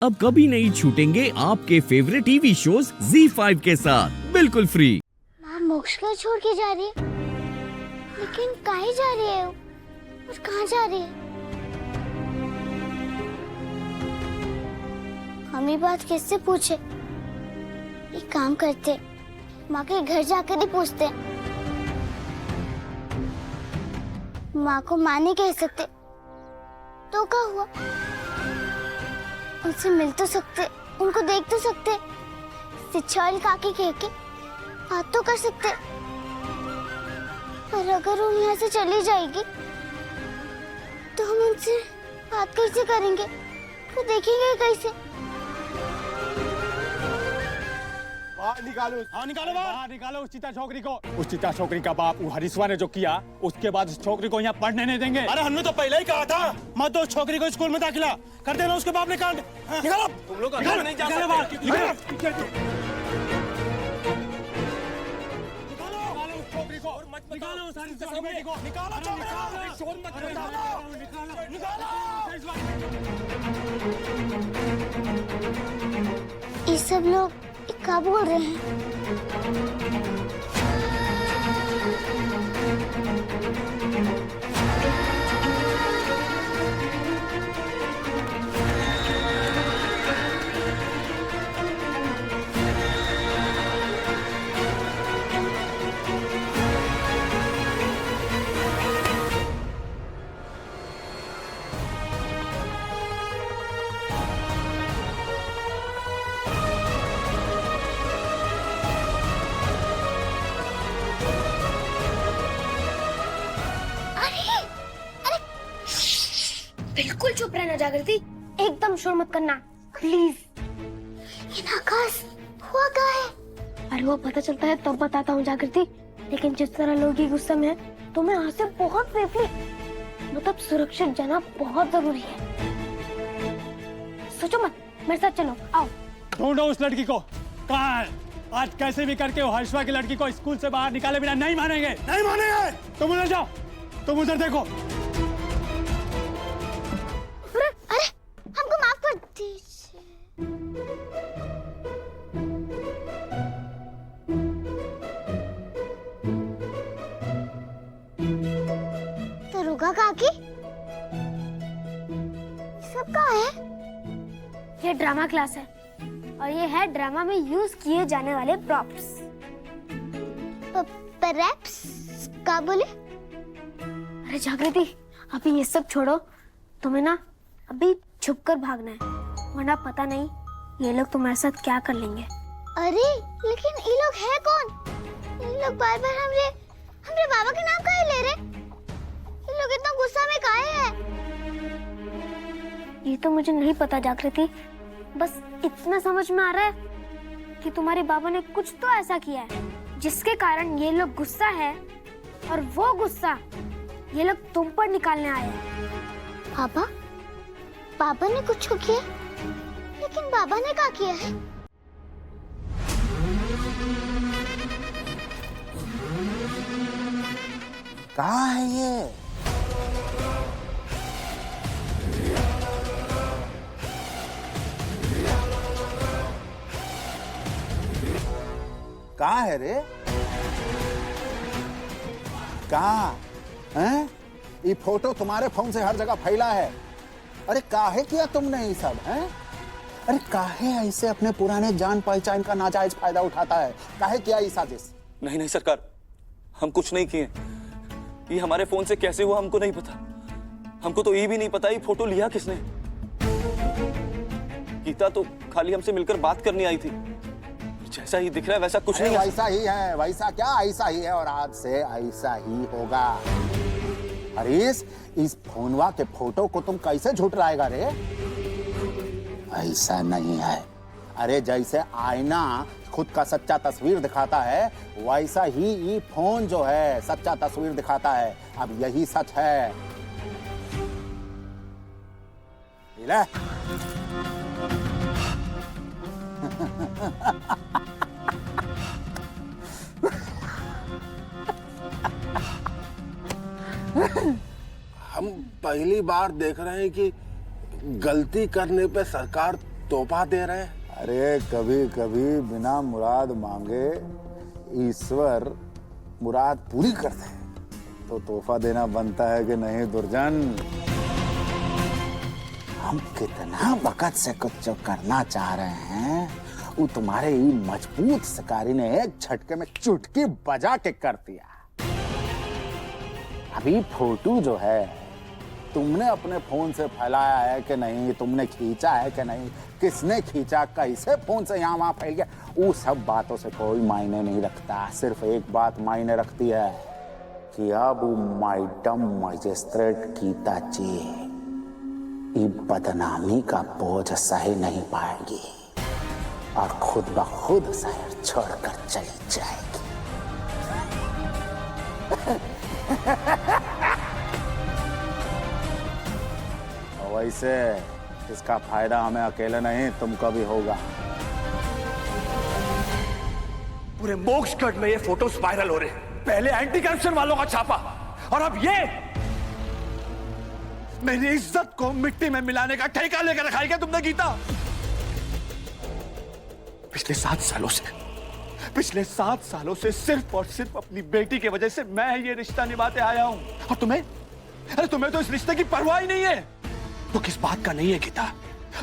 अब कभी नहीं छूटेंगे आपके फेवरेट टीवी शोज ZEE5 के साथ बिल्कुल फ्री। माँ मोक्ष को छोड़ के जा रही है, लेकिन कहाँ जा रही है वो? और कहाँ जा रही है? हम ही बात कैसे पूछे? एक काम करते, माँ के घर जाकर ही पूछते। माँ को माँ नहीं कह सकते तो क्या हुआ? उनसे मिल तो सकते, उनको देख तो सकते, सिच्छौल काकी कह के बात तो कर सकते। पर अगर वो यहाँ से चली जाएगी तो हम उनसे बात कैसे करेंगे? तो देखेंगे कैसे? बाहर निकालो, हाँ निकालो बाहर निकालो उस चिता छोकरी को। उस चिता छोकरी का बाप वो हरीश्वर ने जो किया, उसके बाद उस छोकरी को यहाँ पढ़ने नहीं देंगे। अरे हमने तो पहले ही कहा था मत दो छोकरी को स्कूल में दाखिला कर देना, उसके बाप ने कांड। निकालो तुम लोग अंदर नहीं जा सकते। निकालो उस छोकरी को, निकालो उस हरीश्वर को, निकालो छोकरी, शोर मत मचाओ, निकालो। ये सब लोग क्या बोल रहे हैं? बिल्कुल चुप रहना जागृति, एकदम शोर मत करना प्लीज। ये आकाश हुआ क्या है? अरे वो पता चलता है तब बताता हूँ जागृति, लेकिन जिस तरह लोग ही गुस्से में हैं, तुम्हें यहाँ से बहुत सेफली मतलब सुरक्षित जाना बहुत जरूरी है। सोचो मत, मेरे साथ चलो, आओ। ढूंढो उस लड़की को, कहाँ है? आज कैसे भी करके वो हर्षवा की लड़की को स्कूल से बाहर निकाले बिना नहीं मानेंगे, नहीं मानेंगे। तुम उधर जाओ, तुम उधर देखो। अरे हमको माफ कर दीजिए। तो रुका काकी, सब कहाँ है? ये ड्रामा क्लास है और ये है ड्रामा में यूज किए जाने वाले प्रॉप्स। परैप्स क्या बोले? अरे जागृति, अभी ये सब छोड़ो, तुम्हें ना अभी छुप कर भागना है, वरना पता नहीं ये लोग तुम्हारे साथ क्या कर लेंगे। अरे लेकिन ये लोग है कौन? ये लोग बार बार हमरे बाबा के नाम काहे ले रहे? ये लोग इतना गुस्सा में काहे हैं? ये तो मुझे नहीं पता जागृति, बस इतना समझ में आ रहा है कि तुम्हारे बाबा ने कुछ तो ऐसा किया है जिसके कारण ये लोग गुस्सा है, और वो गुस्सा ये लोग तुम पर निकालने आए हैं। पापा? पापा ने कुछ किया? लेकिन बाबा ने क्या किया है? कहाँ है ये? कहाँ है रे? कहाँ हैं? ये फोटो तुम्हारे फोन से हर जगह फैला है। अरे काहे किया तुमने ये सब? हैं? अरे काहे ऐसे अपने पुराने जान पहचान का नाजायज फायदा उठाता है? काहे किया ये साजिश? नहीं नहीं सरकार, हम कुछ नहीं किए। ये हमारे फोन से कैसे हुआ हमको नहीं पता। हमको तो ये भी नहीं पता ये फोटो लिया किसने। गीता तो खाली हमसे मिलकर बात करने आई थी, जैसा ही दिख रहा है वैसा कुछ नहीं है। वैसा ही है, वैसा क्या ऐसा ही है, और आज से ऐसा ही होगा। हरीश, इस फोनवा के फोटो को तुम कैसे झुठलाएगा रे? ऐसा नहीं है। अरे जैसे आईना खुद का सच्चा तस्वीर दिखाता है, वैसा ही ये फोन जो है सच्चा तस्वीर दिखाता है। अब यही सच है। ले। हम पहली बार देख रहे हैं कि गलती करने पे सरकार तोहफा दे रहे हैं। अरे कभी कभी बिना मुराद मांगे ईश्वर मुराद पूरी करते हैं, तो तोहफा देना बनता है कि नहीं दुर्जन? हम कितना वक्त से कुछ जो करना चाह रहे हैं वो तुम्हारे ही मजबूत शिकारी ने एक झटके में चुटकी बजा के कर दिया। अभी फोटो जो है तुमने अपने फोन से फैलाया है कि नहीं, तुमने खींचा है कि नहीं, किसने खींचा, कैसे फोन से यहाँ वहां फैल गया, वो सब बातों से कोई मायने नहीं रखता। सिर्फ एक बात मायने रखती है कि अब मैडम मजिस्ट्रेट गीता जी ये बदनामी का बोझ सही नहीं पाएगी और खुद ब खुद शहर छोड़कर चली जाएगी। वैसे इसका फायदा हमें अकेले नहीं तुमको भी होगा। पूरे मोक्षगढ़ में ये फोटोज वायरल हो रहे हैं। पहले एंटी करप्शन वालों का छापा और अब ये मेरी इज्जत को मिट्टी में मिलाने का ठेका लेकर रखा है क्या तुमने गीता? पिछले 7 सालों से सिर्फ और सिर्फ अपनी बेटी की वजह से मैं ये रिश्ता निभाते आया हूं और तुम्हें तो इस रिश्ते की परवाह ही नहीं है। दुख इस बात का नहीं है गीता,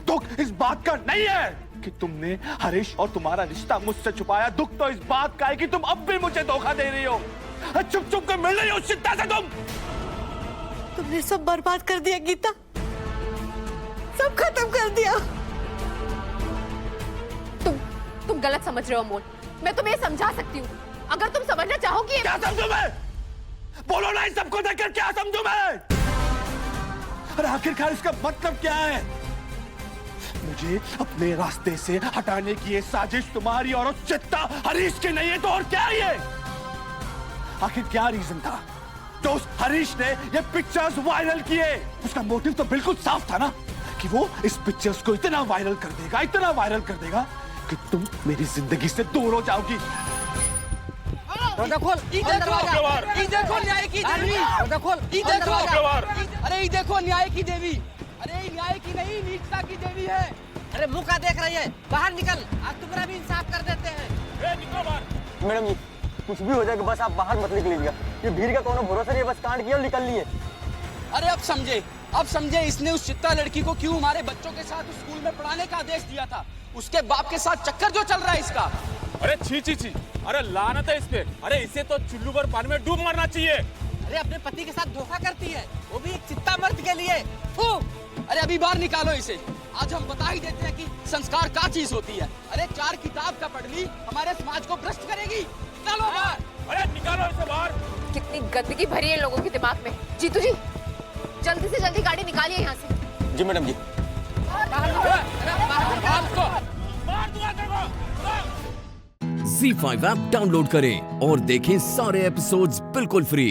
दुख इस बात का नहीं है कि तुमने हरीश और तुम्हारा रिश्ता मुझसे छुपाया। दुख तो इस बात का है कि तुम अब भी मुझे धोखा दे रही हो, चुप चुप कर मिल रही हो चिंता से। तुमने सब बर्बाद कर दिया गीता, सब खत्म कर दिया। तुम गलत समझ रहे हो अमोल। मैं तुम्हें समझा सकती हूँ अगर तुम समझना चाहोगी। क्या समझूं मैं? बोलो ना, इन सबको देखकर क्या समझूं मैं? अरे आखिरकार इसका मतलब क्या है? मुझे अपने रास्ते से हटाने की ये साजिश तुम्हारी और उस चित्ता हरीश की नहीं है तो और क्या है ये? आखिर क्या रीजन था जो उस हरीश ने ये पिक्चर्स वायरल किए? उसका मोटिव तो बिल्कुल साफ था ना कि वो इस पिक्चर्स को इतना वायरल कर देगा कि तुम मेरी जिंदगी से दूर हो जाओगी। दरवाजा खोल, देखो न्याय की देवी, दरवाजा खोल, अरे ये देखो न्याय की देवी, अरे न्याय की नहीं नीचता की देवी है। अरे मुंह का देख रही है, बाहर निकल, आज तुम्हारा भी इंसाफ कर देते हैं। निकलो बाहर। मैडम जी कुछ भी हो जाएगा बस आप बाहर मत निकलिएगा, ये भीड़ का कोनो भरोसा नहीं है, बस कांड किया और निकल लिए। अरे अब समझे इसने उस चित्ता लड़की को क्यों हमारे बच्चों के साथ स्कूल में पढ़ाने का आदेश दिया था। उसके बाप के साथ चक्कर जो चल रहा है इसका। अरे छी, अरे लानत है इस पे। अरे इसे तो चुल्लू भर पानी में डूब मरना चाहिए। अरे अपने पति के साथ धोखा करती है, वो भी एक चित्ता मर्द के लिए। अरे अभी बाहर निकालो इसे, आज हम बता ही देते हैं कि संस्कार क्या चीज होती है। अरे 4 किताब का पढ़ ली हमारे समाज को भ्रष्ट करेगी। निकालो बाहर, अरे निकालो इसे बाहर। कितनी गंदगी भरी है लोगों के दिमाग में। जीतू जी जल्दी से जल्दी गाड़ी निकालिए यहाँ से। जी मैडम जी। Z5 ऐप डाउनलोड करें और देखें सारे एपिसोड्स बिल्कुल फ्री।